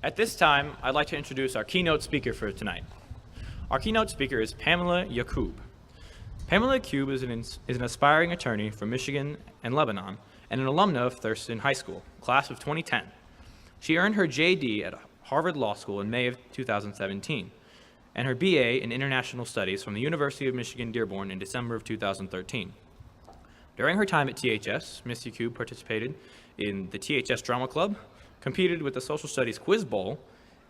At this time, I'd like to introduce our keynote speaker for tonight. Our keynote speaker is Pamela Yaacoub. Pamela Yaacoub is an aspiring attorney from Michigan and Lebanon and an alumna of Thurston High School, class of 2010. She earned her JD at Harvard Law School in May of 2017 and her BA in International Studies from the University of Michigan Dearborn in December of 2013. During her time at THS, Ms. Yaacoub participated in the THS Drama Club, competed with the Social Studies Quiz Bowl,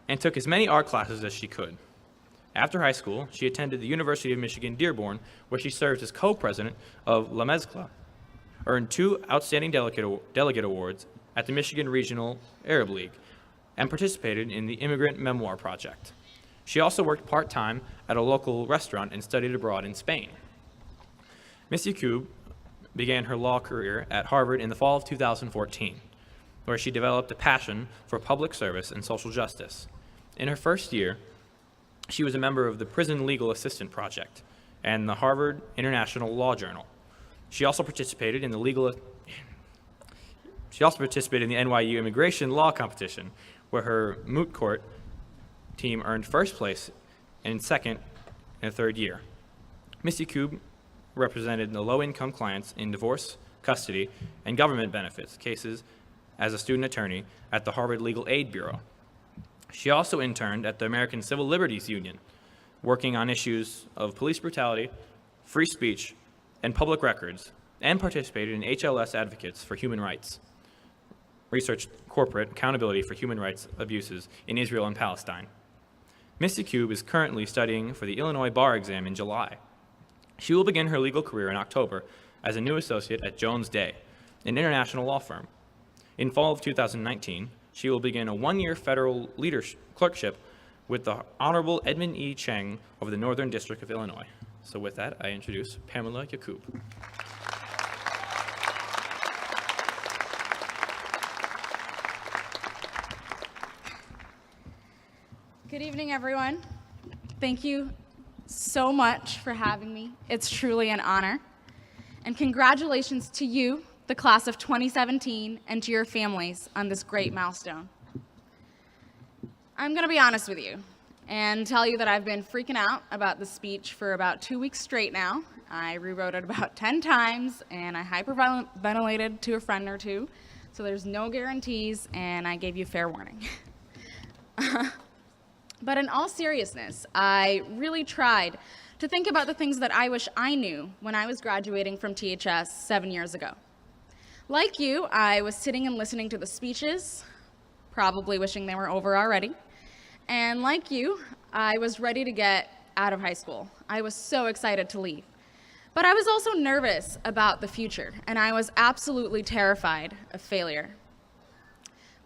and took as many art classes as she could. After high school, she attended the University of Michigan Dearborn, where she served as co-president of La Mezcla, earned 2 Outstanding Delegate Awards at the Michigan Regional Arab League, and participated in the Immigrant Memoir Project. She also worked part-time at a local restaurant and studied abroad in Spain. Ms. Yaacoub began her law career at Harvard in the fall of 2014, where she developed a passion for public service and social justice. In her first year, she was a member of the Prison Legal Assistant Project and the Harvard International Law Journal. She also participated in the NYU Immigration Law Competition, where her moot court team earned first place and second and third year. Ms. Yaacoub represented the low-income clients in divorce, custody, and government benefits cases as a student attorney at the Harvard Legal Aid Bureau. She also interned at the American Civil Liberties Union, working on issues of police brutality, free speech, and public records, and participated in HLS Advocates for Human Rights, researched corporate accountability for human rights abuses in Israel and Palestine. Ms. Yaacoub is currently studying for the Illinois bar exam in July. She will begin her legal career in October as a new associate at Jones Day, an international law firm. In fall of 2019, she will begin a 1-year federal clerkship with the Honorable Edmund E. Cheng of the Northern District of Illinois. So with that, I introduce Pamela Yaacoub. Good evening, everyone. Thank you so much for having me. It's truly an honor. And congratulations to you, the class of 2017, and to your families on this great milestone. I'm going to be honest with you and tell you that I've been freaking out about the speech for about 2 weeks straight now. I rewrote it about 10 times, and I hyperventilated to a friend or two, so there's no guarantees, and I gave you fair warning. But in all seriousness, I really tried to think about the things that I wish I knew when I was graduating from THS 7 years ago. Like you, I was sitting and listening to the speeches, probably wishing they were over already. And like you, I was ready to get out of high school. I was so excited to leave. But I was also nervous about the future, and I was absolutely terrified of failure.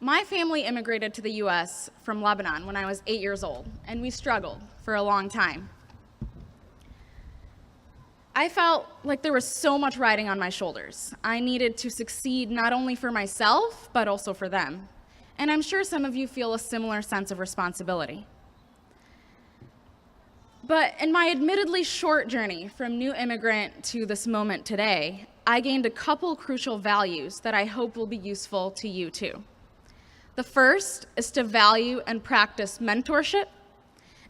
My family immigrated to the US from Lebanon when I was 8 years old, and we struggled for a long time. I felt like there was so much riding on my shoulders. I needed to succeed not only for myself, but also for them. And I'm sure some of you feel a similar sense of responsibility. But in my admittedly short journey from new immigrant to this moment today, I gained a couple crucial values that I hope will be useful to you too. The first is to value and practice mentorship,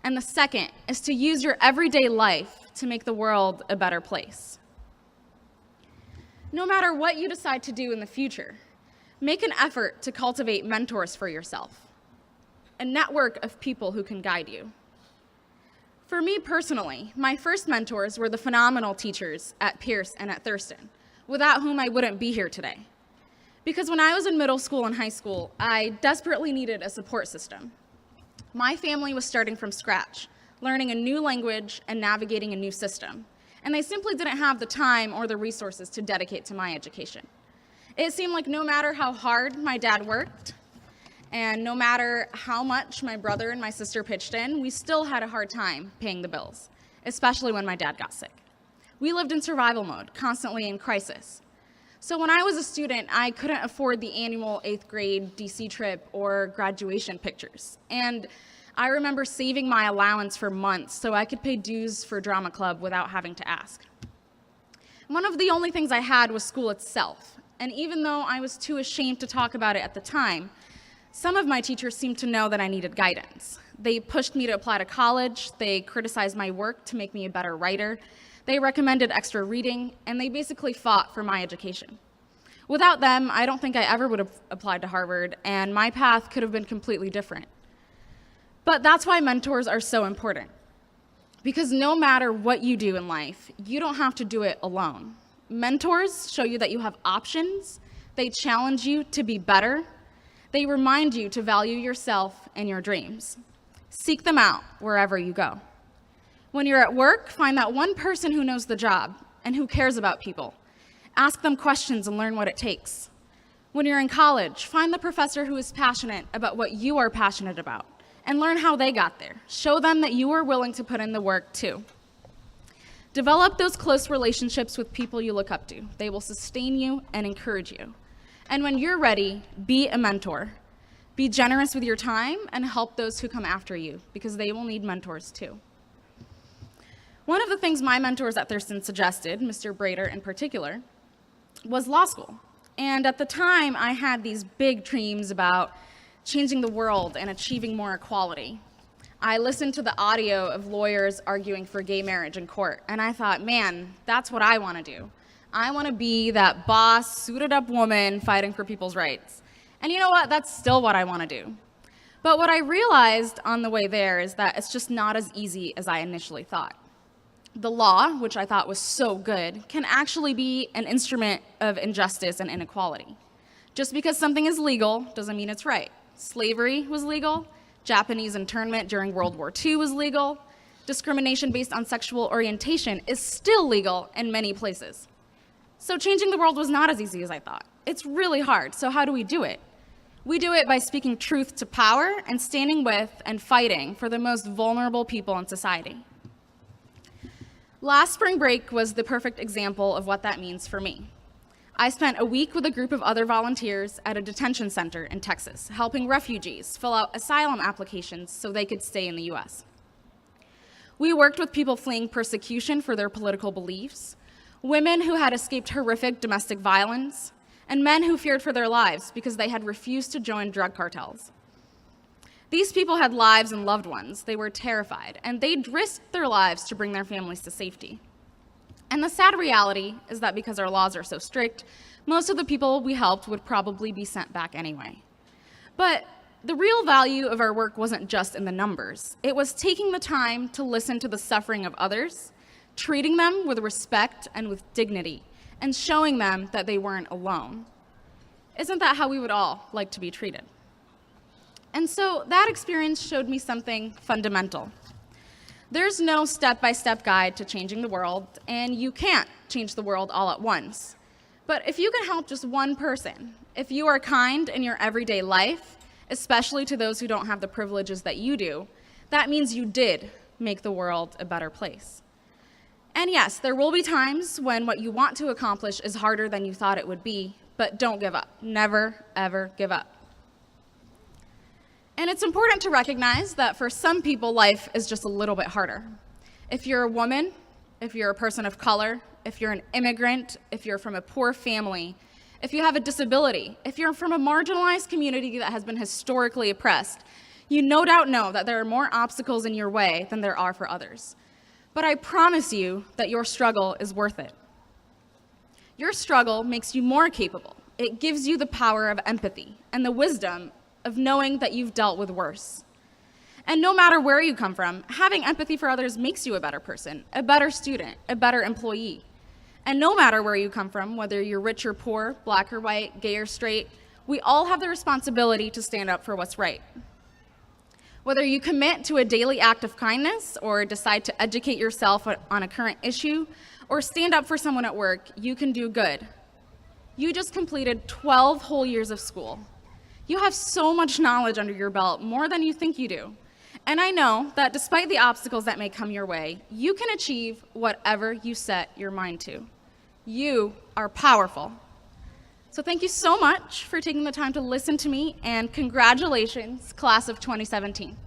and the second is to use your everyday life to make the world a better place. No matter what you decide to do in the future, make an effort to cultivate mentors for yourself, a network of people who can guide you. For me personally, my first mentors were the phenomenal teachers at Pierce and at Thurston, without whom I wouldn't be here today. Because when I was in middle school and high school, I desperately needed a support system. My family was starting from scratch, learning a new language and navigating a new system, and they simply didn't have the time or the resources to dedicate to my education. It seemed like no matter how hard my dad worked, and no matter how much my brother and my sister pitched in, we still had a hard time paying the bills, especially when my dad got sick. We lived in survival mode, constantly in crisis. So when I was a student, I couldn't afford the annual 8th grade DC trip or graduation pictures. And I remember saving my allowance for months so I could pay dues for drama club without having to ask. One of the only things I had was school itself. And even though I was too ashamed to talk about it at the time, Some of my teachers seemed to know that I needed guidance. They pushed me to apply to college, they criticized my work to make me a better writer, they recommended extra reading, and they basically fought for my education. Without them, I don't think I ever would have applied to Harvard, and my path could have been completely different. But that's why mentors are so important. Because no matter what you do in life, you don't have to do it alone. Mentors show you that you have options, they challenge you to be better, they remind you to value yourself and your dreams. Seek them out wherever you go. When you're at work, find that one person who knows the job and who cares about people. Ask them questions and learn what it takes. When you're in college, find the professor who is passionate about what you are passionate about and learn how they got there. Show them that you are willing to put in the work too. Develop those close relationships with people you look up to. They will sustain you and encourage you. And when you're ready, be a mentor. Be generous with your time and help those who come after you, because they will need mentors too. One of the things my mentors at Thurston suggested, Mr. Brader in particular, was law school. And at the time, I had these big dreams about changing the world and achieving more equality. I listened to the audio of lawyers arguing for gay marriage in court, and I thought, man, that's what I want to do. I want to be that boss, suited up woman fighting for people's rights. And you know what? That's still what I want to do. But what I realized on the way there is that it's just not as easy as I initially thought. The law, which I thought was so good, can actually be an instrument of injustice and inequality. Just because something is legal doesn't mean it's right. Slavery was legal. Japanese internment during World War II was legal. Discrimination based on sexual orientation is still legal in many places. So changing the world was not as easy as I thought. It's really hard, so how do we do it? We do it by speaking truth to power and standing with and fighting for the most vulnerable people in society. Last spring break was the perfect example of what that means for me. I spent a week with a group of other volunteers at a detention center in Texas, helping refugees fill out asylum applications so they could stay in the US. We worked with people fleeing persecution for their political beliefs, women who had escaped horrific domestic violence, and men who feared for their lives because they had refused to join drug cartels. These people had lives and loved ones. They were terrified, and they'd risked their lives to bring their families to safety. And the sad reality is that because our laws are so strict, most of the people we helped would probably be sent back anyway. But the real value of our work wasn't just in the numbers. It was taking the time to listen to the suffering of others, treating them with respect and with dignity, and showing them that they weren't alone. Isn't that how we would all like to be treated? And so that experience showed me something fundamental. There's no step-by-step guide to changing the world, and you can't change the world all at once. But if you can help just one person, if you are kind in your everyday life, especially to those who don't have the privileges that you do, that means you did make the world a better place. And yes, there will be times when what you want to accomplish is harder than you thought it would be, but don't give up. Never, ever give up. And it's important to recognize that for some people, life is just a little bit harder. If you're a woman, if you're a person of color, if you're an immigrant, if you're from a poor family, if you have a disability, if you're from a marginalized community that has been historically oppressed, you no doubt know that there are more obstacles in your way than there are for others. But I promise you that your struggle is worth it. Your struggle makes you more capable. It gives you the power of empathy and the wisdom of knowing that you've dealt with worse. And no matter where you come from, having empathy for others makes you a better person, a better student, a better employee. And no matter where you come from, whether you're rich or poor, black or white, gay or straight, we all have the responsibility to stand up for what's right. Whether you commit to a daily act of kindness or decide to educate yourself on a current issue or stand up for someone at work, you can do good. You just completed 12 whole years of school. You have so much knowledge under your belt, more than you think you do. And I know that despite the obstacles that may come your way, you can achieve whatever you set your mind to. You are powerful. So thank you so much for taking the time to listen to me, and congratulations, class of 2017.